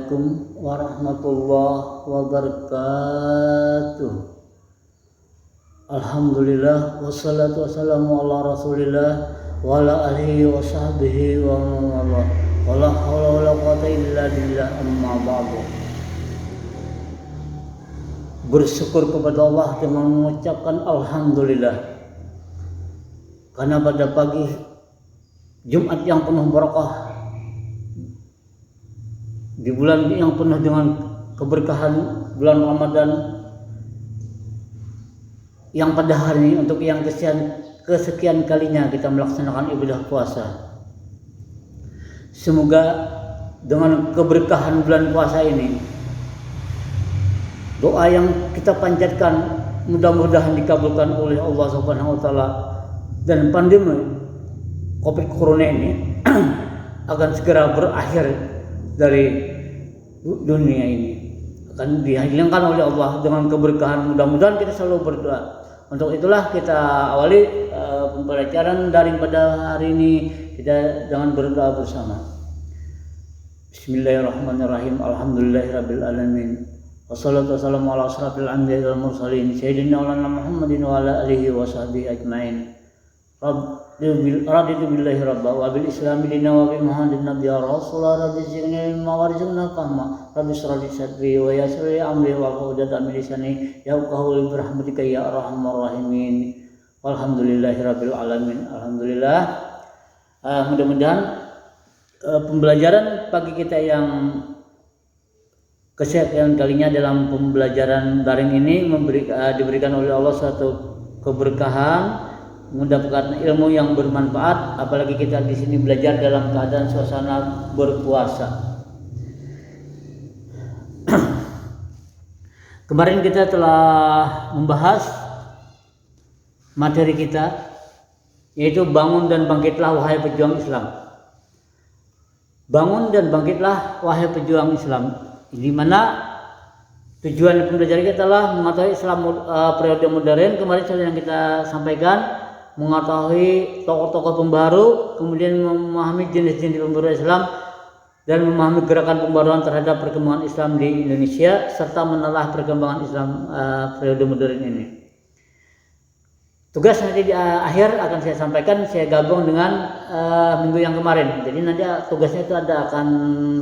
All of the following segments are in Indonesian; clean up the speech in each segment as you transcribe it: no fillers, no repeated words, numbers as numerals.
Assalamualaikum warahmatullahi wabarakatuh. Alhamdulillah wassalatu wassalamu ala rasulillah wa ala alihi wa sahbihi wa mawala wala hawla wala quwata illa billah, amma ba'du. Bersyukur kepada Allah dengan mengucapkan alhamdulillah, karena pada pagi Jumat yang penuh barakah, di bulan yang penuh dengan keberkahan bulan Ramadan, yang pada hari ini untuk yang kesekian kalinya kita melaksanakan ibadah puasa. Semoga dengan keberkahan bulan puasa ini, doa yang kita panjatkan mudah-mudahan dikabulkan oleh Allah Subhanahu wa taala, dan pandemi Covid Corona ini akan segera berakhir dari dunia ini, akan dihilangkan oleh Allah dengan keberkahan. Mudah-mudahan kita selalu berdoa. Untuk itulah kita awali pembelajaran daring pada hari ini kita dengan berdoa bersama. Bismillahirrahmanirrahim. Alhamdulillahirabbil alamin. Wassalatu wassalamu ala asrofil anbiya'i wal mursalin sayyidina Muhammadin wa ala alihi wa sahbihi ajmain. Raditu billahi rabba wa bil islami dina wa bi muhammadin nabiyya rasulullah rabbi zidni ilma warzuqna fahma rabbi shrah li sadri wa yassir li amri wa uqdatan min lisani yafqahu bi rahmatika ya arhamar rahimin. Walhamdulillahi rabbil alamin. Alhamdulillah. Mudah-mudahan pembelajaran pagi kita yang kesekian kalinya dalam pembelajaran daring ini diberikan oleh Allah suatu keberkahan, mendapatkan ilmu yang bermanfaat, apalagi kita di sini belajar dalam keadaan suasana berpuasa. Kemarin kita telah membahas materi kita, yaitu bangun dan bangkitlah wahai pejuang Islam. Bangun dan bangkitlah wahai pejuang Islam, di mana tujuan pembelajaran kita adalah mengetahui Islam periode modern. Kemarin yang kita sampaikan mengetahui tokoh-tokoh pembaru, kemudian memahami jenis-jenis pembaru Islam dan memahami gerakan pembaruan terhadap perkembangan Islam di Indonesia, serta menelah perkembangan Islam periode modern ini. Tugas nanti di akhir akan saya sampaikan, saya gabung dengan minggu yang kemarin. Jadi nanti tugasnya itu akan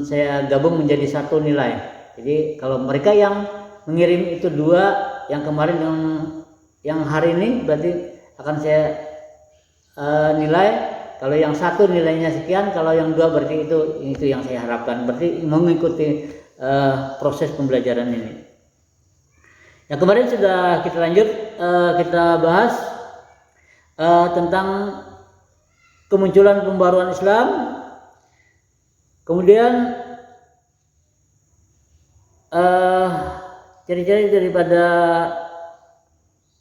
saya gabung menjadi satu nilai. Jadi kalau mereka yang mengirim itu 2, yang kemarin yang hari ini berarti akan saya nilai. Kalau yang 1 nilainya sekian, kalau yang 2 berarti itu yang saya harapkan, berarti mengikuti proses pembelajaran ini. Yang kemarin sudah kita lanjut, kita bahas tentang kemunculan pembaruan Islam, kemudian ciri-ciri daripada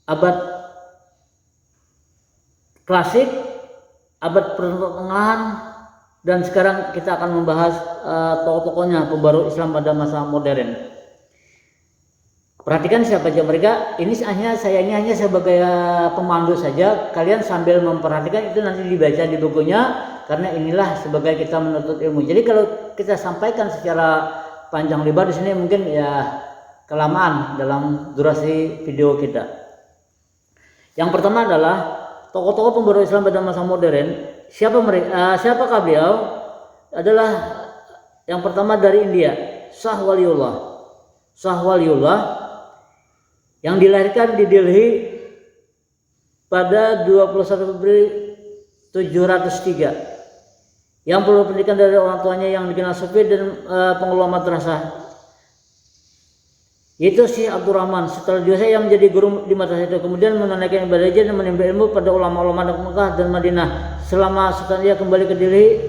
abad klasik, abad pertengahan, dan sekarang kita akan membahas tokoh-tokohnya pembaru Islam pada masa modern. Perhatikan siapa saja mereka. Ini hanya sebagai pemandu saja. Kalian sambil memperhatikan itu nanti dibaca di bukunya, karena inilah sebagai kita menuntut ilmu. Jadi kalau kita sampaikan secara panjang lebar di sini mungkin ya kelamaan dalam durasi video kita. Yang pertama adalah tokoh-tokoh pembaru Islam pada masa modern. Siapakah beliau? Adalah yang pertama dari India, Shah Waliullah yang dilahirkan di Delhi pada 21 Februari 703, yang perlu pendidikan dari orang tuanya yang dikenal sufi dan pengelola madrasah, yaitu Syekh Abdul Rahman. Setelah dewasa yang menjadi guru di madrasah itu, kemudian menunaikan ibadah haji dan menimba ilmu pada ulama-ulama Mekah dan Madinah. Selama setelah dia kembali ke Delhi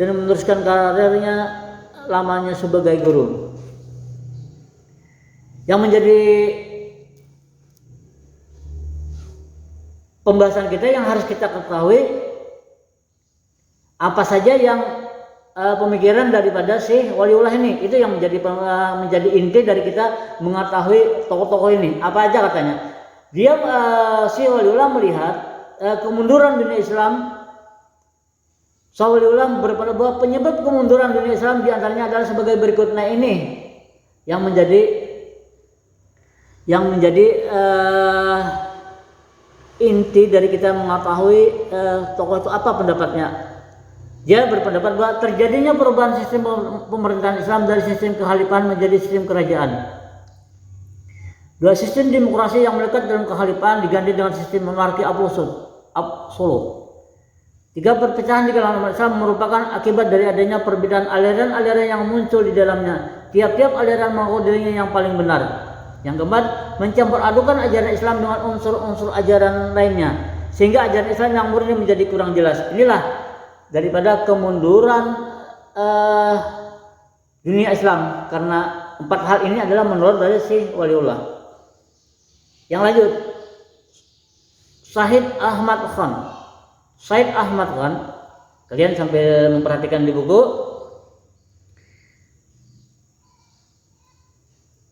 dan meneruskan karirnya lamanya sebagai guru. Yang menjadi pembahasan kita yang harus kita ketahui, apa saja yang pemikiran daripada Syekh Waliullah ini, itu yang menjadi inti dari kita mengetahui tokoh-tokoh ini. Apa aja katanya? Dia Syekh Waliullah melihat kemunduran dunia Islam Waliullah berpendapat bahwa penyebab kemunduran dunia Islam diantaranya adalah sebagai berikut. Nah ini yang menjadi inti dari kita mengetahui tokoh itu apa pendapatnya. Dia berpendapat bahwa terjadinya perubahan sistem pemerintahan Islam dari sistem kekhalifahan menjadi sistem kerajaan. Dua sistem demokrasi yang melekat dalam kekhalifahan diganti dengan sistem monarki absolut. Tiga perpecahan di kalangan umat Islam merupakan akibat dari adanya perbedaan aliran-aliran yang muncul di dalamnya. Tiap-tiap aliran mengaku dirinya yang paling benar. Yang keempat, mencampur adukan ajaran Islam dengan unsur-unsur ajaran lainnya, sehingga ajaran Islam yang murni menjadi kurang jelas. Inilah daripada kemunduran dunia Islam, karena empat hal ini adalah menurut dari si Waliullah. Yang lanjut, Said Ahmad Khan, kalian sampai memperhatikan di buku.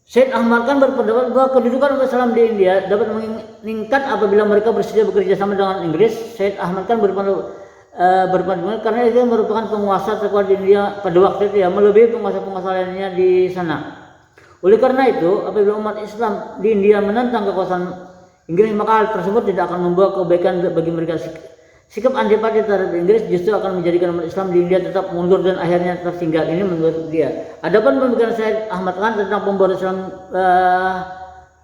Said Ahmad Khan berpendapat bahwa kedudukan umat Islam di India dapat meningkat apabila mereka bersedia bekerja sama dengan Inggris. Said Ahmad Khan berpendapat karena itu merupakan penguasa terkuat di India pada waktu itu, melebihi penguasa-penguasa lainnya di sana. Oleh karena itu, apabila umat Islam di India menentang kekuasaan Inggris, maka hal tersebut tidak akan membawa kebaikan bagi mereka. Sikap antipati terhadap Inggris justru akan menjadikan umat Islam di India tetap mundur dan akhirnya tertinggal. Ini menurut dia. Adapun pemikiran Said Ahmad Khan tentang pembaruan Islam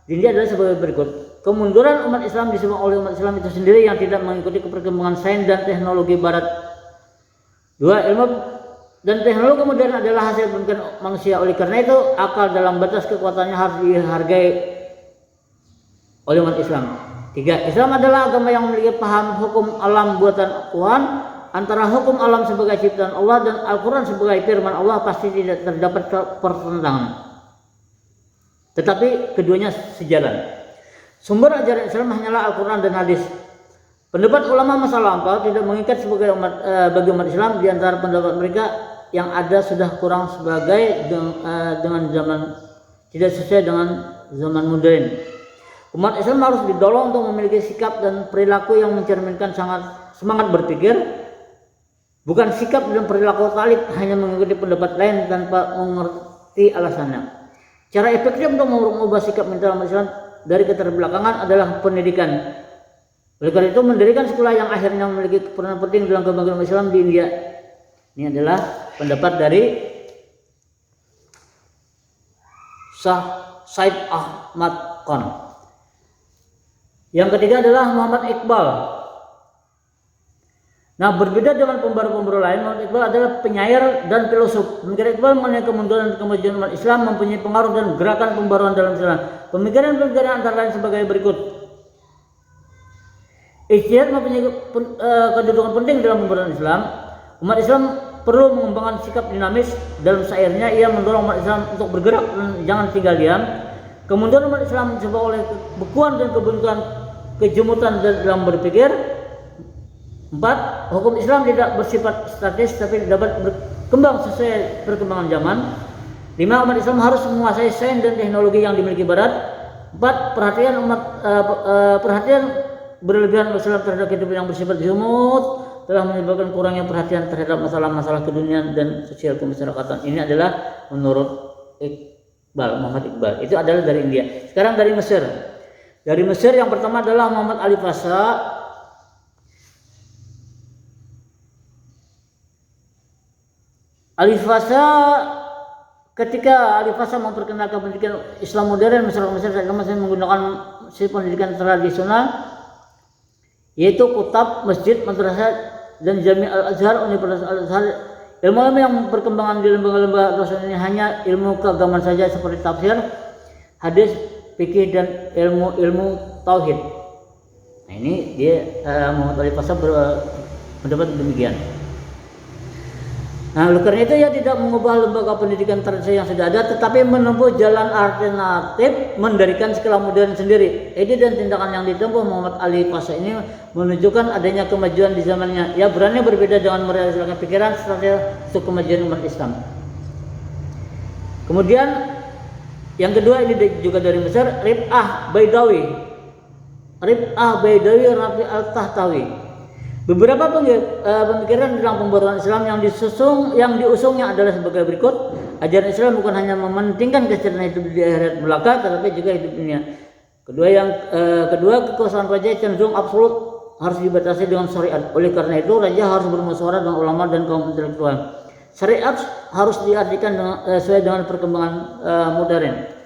di India adalah sebagai berikut. Kemunduran umat Islam disebabkan oleh umat Islam itu sendiri yang tidak mengikuti perkembangan sains dan teknologi Barat. Dua, ilmu dan teknologi modern adalah hasil pemikiran manusia. Oleh karena itu, akal dalam batas kekuatannya harus dihargai oleh umat Islam. Tiga, Islam adalah agama yang memiliki paham hukum alam buatan Tuhan. Antara hukum alam sebagai ciptaan Allah dan Al-Quran sebagai firman Allah pasti tidak terdapat pertentangan, tetapi keduanya sejalan. Sumber ajaran Islam hanyalah Al-Quran dan hadis. Pendapat ulama masa lampau tidak mengikat sebagai bagi umat Islam. Di antara pendapat mereka yang ada sudah kurang sebagai dengan zaman, tidak sesuai dengan zaman modern. Umat Islam harus didorong untuk memiliki sikap dan perilaku yang mencerminkan semangat berpikir, bukan sikap dan perilaku talik hanya mengikuti pendapat lain tanpa mengerti alasannya. Cara efektif untuk mengubah sikap mental umat Islam dari keterbelakangan adalah pendidikan. Oleh karena itu, mendirikan sekolah yang akhirnya memiliki peran penting dalam kebangkitan umat Islam di India. Ini adalah pendapat dari Said Ahmad Khan. Yang ketiga adalah Muhammad Iqbal. Nah, berbeda dengan pembaru-pembaru lain, Muhammad Iqbal adalah penyair dan filosof. Pemikiran Iqbal mengenai kemunduran dan kemajuan umat Islam mempunyai pengaruh dan gerakan pembaruan dalam Islam. Pemikiran-pemikiran antara lain sebagai berikut. Ijtihad mempunyai kedudukan penting dalam pembaruan Islam. Umat Islam perlu mengembangkan sikap dinamis. Dalam syairnya, ia mendorong umat Islam untuk bergerak dan jangan tinggal diam. Kemunduran umat Islam disebabkan oleh kebekuan dan kebentukan kejemutan dalam berpikir. 4. Hukum Islam tidak bersifat statis tapi dapat berkembang sesuai perkembangan zaman. 5. Umat Islam harus menguasai sains dan teknologi yang dimiliki Barat. 4. Perhatian berlebihan umat Islam terhadap kehidupan yang bersifat zumut telah menyebabkan kurangnya perhatian terhadap masalah-masalah keduniaan dan sosial kemasyarakatan. Ini adalah menurut Muhammad Iqbal. Itu adalah dari India. Sekarang dari Mesir. Dari Mesir yang pertama adalah Muhammad Ali Pasha. Ali Pasha, ketika Ali Pasha memperkenalkan pendidikan Islam modern, masyarakat Mesir masih menggunakan sistem pendidikan tradisional, yaitu kutab, masjid, madrasah, dan Jami' Al-Azhar, Universitas Al-Azhar. Ilmu-ilmu yang berkembangan di lembaga-lembaga dosen ini hanya ilmu keagamaan saja seperti tafsir, hadis, fikih, dan ilmu tauhid. Nah, ini dia Muhammad Ali Pasha berpendapat demikian. Nah, oleh karena itu ia tidak mengubah lembaga pendidikan tradisional yang sudah ada, tetapi menempuh jalan alternatif mendirikan sekolah modern sendiri. Ide dan tindakan yang ditempuh Muhammad Ali Pasha ini menunjukkan adanya kemajuan di zamannya. Ia berani berbeda dengan merealisasikan pikiran strategi untuk kemajuan umat Islam. Kemudian yang kedua ini juga dari Mesir, Rif'ah Baidawi Rafi Al-Tahtawi. Beberapa pemikiran tentang pembaruan Islam yang diusungnya adalah sebagai berikut. Ajaran Islam bukan hanya mementingkan kesejahteraan hidup di akhirat belaka, tetapi juga hidup dunia. Kedua, kekuasaan raja cenderung absolut, harus dibatasi dengan syariat. Oleh karena itu, raja harus bermusyawarah dengan ulama dan kaum intelektual. Syariat harus diartikan sesuai dengan perkembangan modern.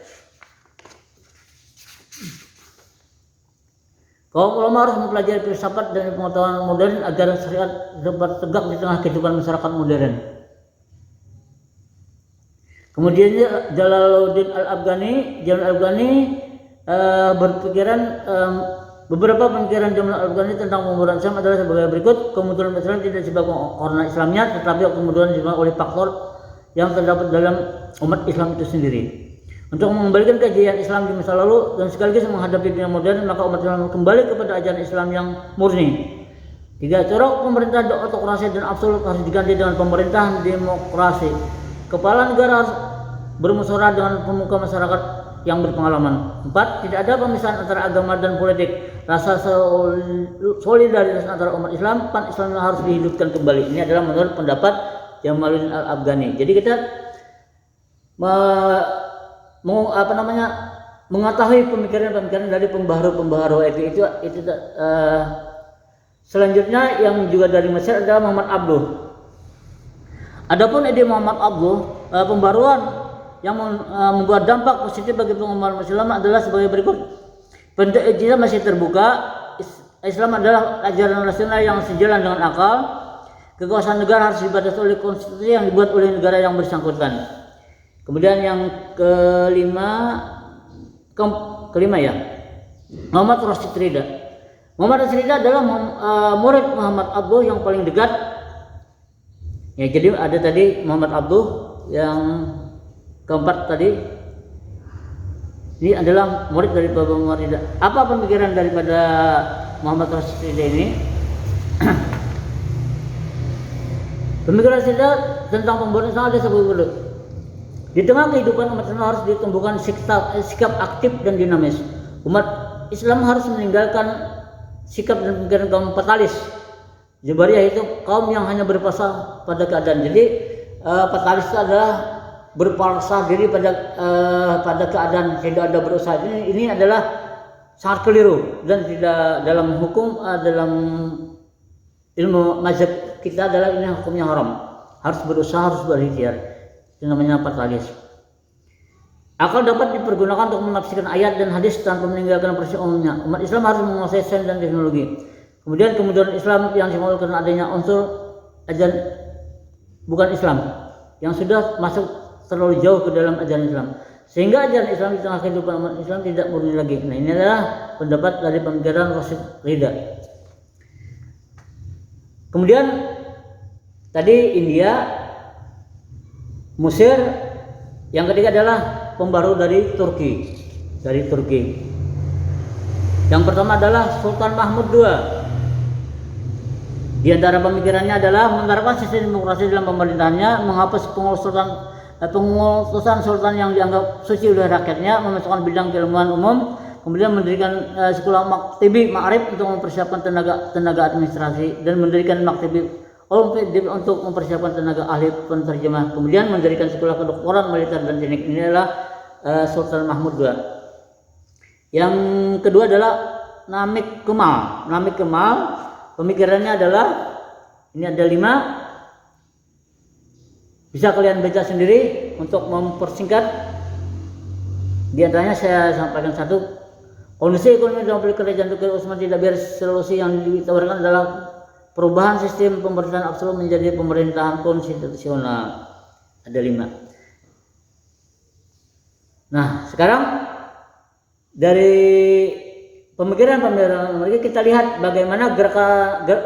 Kaum ulama harus mempelajari filsafat dan pengetahuan modern agar syariat dapat tegak di tengah kehidupan masyarakat modern. Kemudian Jalaluddin Al-Afghani berpikiran beberapa pemikiran Jalaluddin Al-Afghani tentang pembaruan Islam adalah sebagai berikut. Kemunduran Islam tidak disebabkan karena Islamnya, tetapi kemunduran disebabkan oleh faktor yang terdapat dalam umat Islam itu sendiri. Untuk mengembalikan kejayaan Islam di masa lalu dan sekaligus menghadapi dunia modern, maka umat Islam kembali kepada ajaran Islam yang murni. 3. Cara pemerintah autokrasi dan absolut harus diganti dengan pemerintahan demokrasi. Kepala negara harus bermusyawarah dengan pemuka masyarakat yang berpengalaman. 4. Tidak ada pemisahan antara agama dan politik. Rasa solidaritas antara umat Islam, pan-Islam harus dihidupkan kembali. Ini adalah menurut pendapat Jalaluddin Al-Afghani. Jadi kita mengetahui pemikiran dari pembaharu itu selanjutnya yang juga dari Mesir adalah Muhammad Abduh. Adapun ide Muhammad Abduh, pembaruan yang membuat dampak positif bagi pengembangan Islam adalah sebagai berikut. Bentuk Islam masih terbuka. Islam adalah ajaran rasional yang sejalan dengan akal. Kekuasaan negara harus dibatasi oleh konstitusi yang dibuat oleh negara yang bersangkutan. Kemudian yang kelima ya, Muhammad Rashid Ridha. Muhammad Rashid Ridha adalah murid Muhammad Abduh yang paling dekat. Ya, jadi ada tadi Muhammad Abduh yang keempat tadi. Ini adalah murid dari Muhammad Ridha. Apa pemikiran daripada Muhammad Rashid Ridha ini? Pemikiran Ridha tentang pembaruan Islam ada sebagai berikut. Di tengah kehidupan umat Islam harus ditumbuhkan sikap aktif dan dinamis. Umat Islam harus meninggalkan sikap dan pemikiran kaum fatalis. Jabariyah itu kaum yang hanya berpasrah pada keadaan. Jadi fatalis itu adalah berpasrah diri pada keadaan, tidak ada berusaha. Ini adalah sangat keliru dan tidak dalam hukum, dalam ilmu mazhab kita adalah ini hukumnya haram. Harus berusaha, harus berikhtiar. Itu namanya fatalis. Akal dapat dipergunakan untuk menafsirkan ayat dan hadis tanpa meninggalkan prinsip umumnya. Umat Islam harus menguasai sains dan teknologi. Kemudian kemudahan Islam yang dimulai karena adanya unsur ajaran bukan Islam yang sudah masuk terlalu jauh ke dalam ajaran Islam, sehingga ajaran Islam di tengah kehidupan umat Islam tidak murni lagi. Nah, ini adalah pendapat dari pemikiran Rashid Ridha. Kemudian tadi India, Mesir, yang ketiga adalah pembaru dari Turki. Yang pertama adalah Sultan Mahmud II. Di antara pemikirannya adalah menerapkan sistem demokrasi dalam pemerintahannya, menghapus pengutusan sultan yang dianggap suci oleh rakyatnya, memasukkan bidang keilmuan umum, kemudian mendirikan sekolah maktibi ma'arif untuk mempersiapkan tenaga administrasi, dan mendirikan maktibi untuk mempersiapkan tenaga ahli penerjemah, kemudian mendirikan sekolah kedokteran, militer dan teknik. Ini adalah Sultan Mahmud II. Yang kedua adalah Namik Kemal. Pemikirannya adalah ini ada 5. Bisa kalian baca sendiri untuk mempersingkat. Di antaranya saya sampaikan satu. Kondisi ekonomi dan politik kerajaan Turki Utsmani tidak biar solusi yang ditawarkan adalah perubahan sistem pemerintahan absolut menjadi pemerintahan konstitusional. Ada 5. Nah, sekarang dari pemikiran mereka kita lihat bagaimana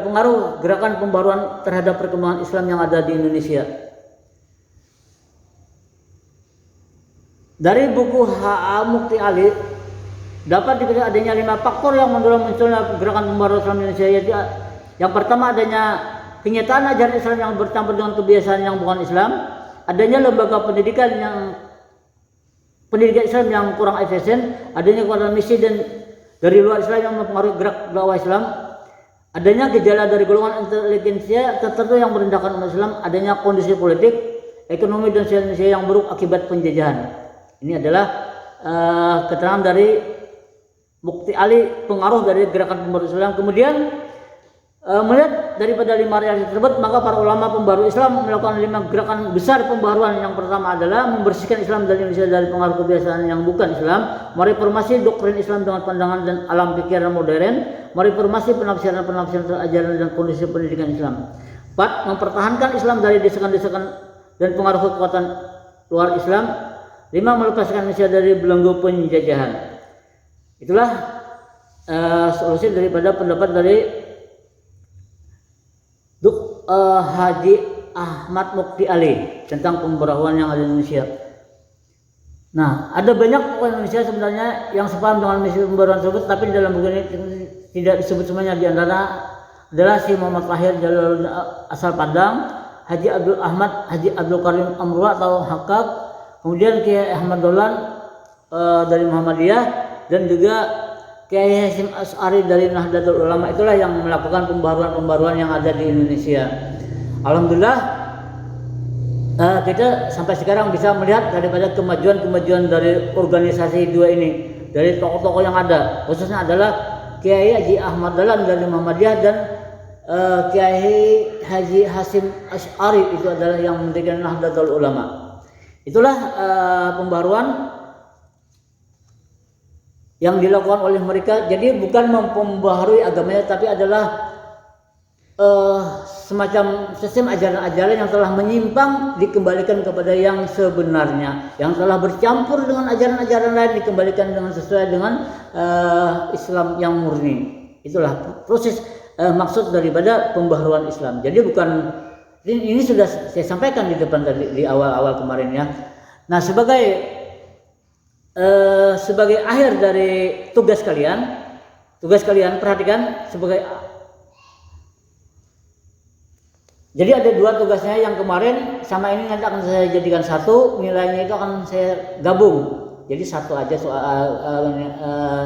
pengaruh gerakan pembaruan terhadap perkembangan Islam yang ada di Indonesia. Dari buku H.A. Mukti Ali dapat diketahui adanya 5 faktor yang mendorong munculnya gerakan pembaruan Islam di Indonesia, yaitu yang pertama adanya kenyataan ajaran Islam yang bercampur dengan kebiasaan yang bukan Islam, adanya lembaga pendidikan Islam yang kurang efisien, adanya kekuatan misi dan dari luar Islam yang mempengaruhi gerak dakwah Islam, adanya gejala dari golongan intelijensia tertentu yang merendahkan umat Islam, adanya kondisi politik, ekonomi dan sosial Indonesia yang buruk akibat penjajahan. Ini adalah keterangan dari Mukti Ali, pengaruh dari gerakan pembaru Islam. Kemudian melihat daripada 5 realitas tersebut, maka para ulama pembaru Islam melakukan 5 gerakan besar pembaruan. Yang pertama adalah membersihkan Islam dari Indonesia dari pengaruh kebiasaan yang bukan Islam, mereformasi doktrin Islam dengan pandangan dan alam pikiran modern, mereformasi penafsiran ajaran dan kondisi pendidikan Islam. 4. Mempertahankan Islam dari desakan-desakan dan pengaruh kekuatan luar Islam. 5. Melepaskan Indonesia dari belenggu penjajahan. Itulah solusi daripada pendapat dari Haji Ahmad Mukti Ali tentang pembaruan yang ada di Indonesia. Nah, ada banyak tokoh Indonesia sebenarnya yang sepaham dengan misi pembaruan tersebut, tapi dalam buku ini tidak disebut semuanya. Di antara adalah si Muhammad Tahir Jalaluddin asal Padang, Haji Abdul Ahmad, Haji Abdul Karim Amrullah atau Hakak, kemudian Kiai Ahmad Dahlan dari Muhammadiyah, dan juga Kiai Hasyim Asy'ari dari Nahdlatul Ulama. Itulah yang melakukan pembaruan-pembaruan yang ada di Indonesia. Alhamdulillah kita sampai sekarang bisa melihat daripada kemajuan-kemajuan dari organisasi dua ini, dari tokoh-tokoh yang ada, khususnya adalah Kiai Haji Ahmad Dahlan dari Muhammadiyah dan Kiai Haji Hasyim Asy'ari, itu adalah yang mendirikan Nahdlatul Ulama. Itulah pembaruan yang dilakukan oleh mereka. Jadi bukan memperbaharui agamanya, tapi adalah semacam sistem ajaran-ajaran yang telah menyimpang dikembalikan kepada yang sebenarnya, yang telah bercampur dengan ajaran-ajaran lain dikembalikan dengan sesuai dengan Islam yang murni. Itulah proses maksud daripada pembaharuan Islam. Jadi bukan, ini sudah saya sampaikan di depan tadi di awal-awal kemarin ya. Nah, sebagai akhir dari tugas kalian perhatikan jadi ada 2 tugasnya. Yang kemarin sama ini nanti akan saya jadikan satu, nilainya itu akan saya gabung jadi satu aja soal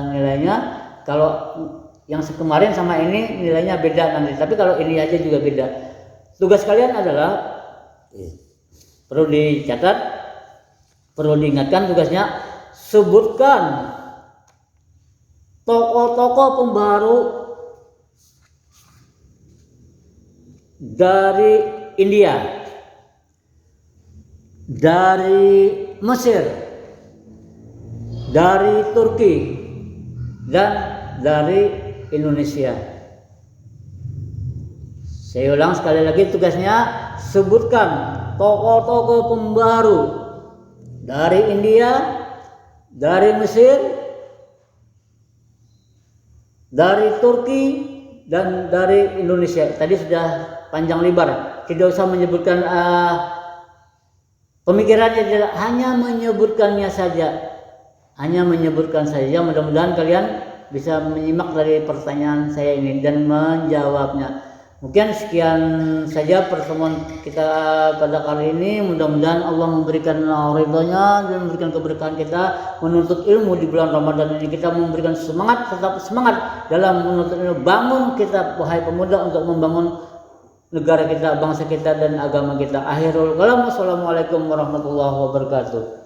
nilainya. Kalau yang kemarin sama ini nilainya beda nanti, tapi kalau ini aja juga beda. Tugas kalian adalah perlu dicatat, perlu diingatkan tugasnya. Sebutkan tokoh-tokoh pembaru dari India, dari Mesir, dari Turki, dan dari Indonesia. Saya ulang sekali lagi tugasnya, sebutkan tokoh-tokoh pembaru dari India, dari Mesir, dari Turki, dan dari Indonesia. Tadi sudah panjang lebar, tidak usah menyebutkan pemikirannya, hanya menyebutkannya saja. Mudah-mudahan kalian bisa menyimak dari pertanyaan saya ini dan menjawabnya. Mungkin sekian saja pertemuan kita pada kali ini. Mudah-mudahan Allah memberikan ridhonya dan memberikan keberkahan kita menuntut ilmu di bulan Ramadan ini. Kita memberikan semangat, tetap semangat dalam menuntut ilmu. Bangun kita wahai pemuda untuk membangun negara kita, bangsa kita, dan agama kita. Akhirul kalam. Wassalamualaikum warahmatullahi wabarakatuh.